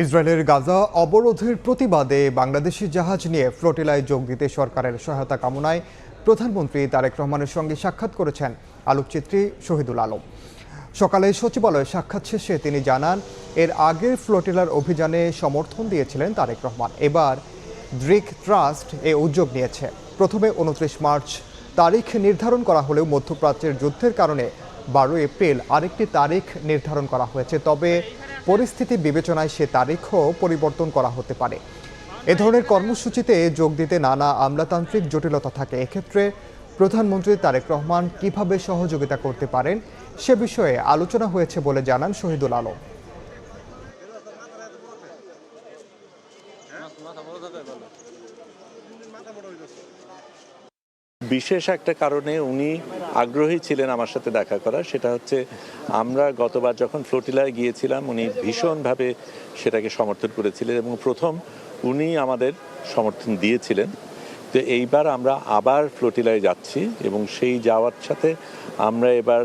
ইসরায়েলের গাজা অবরোধের প্রতিবাদে বাংলাদেশি জাহাজ নিয়ে ফ্লোটিলায় যোগ দিতে সরকারের সহায়তা কামনায় প্রধানমন্ত্রী তারেক রহমানের সঙ্গে সাক্ষাৎ করেছেন আলোকচিত্রী শহীদুল আলম। সকালে সচিবালয়ে সাক্ষাৎ শেষে তিনি জানান, এর আগে ফ্লোটিলার অভিযানে সমর্থন দিয়েছিলেন তারেক রহমান। এবার গ্রিক ট্রাস্ট এ উদ্যোগ নিয়েছে। প্রথমে 29 মার্চ তারিখ নির্ধারণ করা হলেও মধ্যপ্রাচ্যের যুদ্ধের কারণে 12 এপ্রিল আরেকটি তারিখ নির্ধারণ করা হয়েছে। তবে পরিস্থিতি বিবেচনায় সে তারিখও পরিবর্তন করা হতে পারে। এ ধরনের কর্মসূচিতে যোগ দিতে নানা আমলাতান্ত্রিক জটিলতা থাকে। এক্ষেত্রে প্রধানমন্ত্রী তারেক রহমান কিভাবে সহযোগিতা করতে পারেন সে বিষয়ে আলোচনা হয়েছে বলে জানান শহীদুল আলম। বিশেষ একটা কারণে উনি আগ্রহী ছিলেন আমার সাথে দেখা করা, সেটা হচ্ছে আমরা গতবার যখন ফ্লোটিলায় গিয়েছিলাম উনি ভীষণভাবে সেটাকে সমর্থন করেছিলেন এবং প্রথম উনি আমাদের সমর্থন দিয়েছিলেন। তো এইবার আমরা আবার ফ্লোটিলায় যাচ্ছি এবং সেই যাওয়ার সাথে আমরা এবার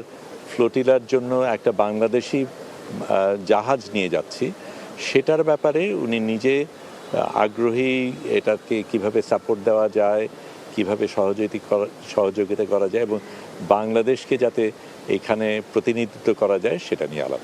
ফ্লোটিলার জন্য একটা বাংলাদেশি জাহাজ নিয়ে যাচ্ছি। সেটার ব্যাপারে উনি নিজে আগ্রহী, এটাকে কিভাবে সাপোর্ট দেওয়া যায়, কিভাবে সহযোগিতা করা যায় এবং বাংলাদেশকে যাতে এখানে প্রতিনিধিত্ব করা যায় সেটা নিয়ে আলাপ।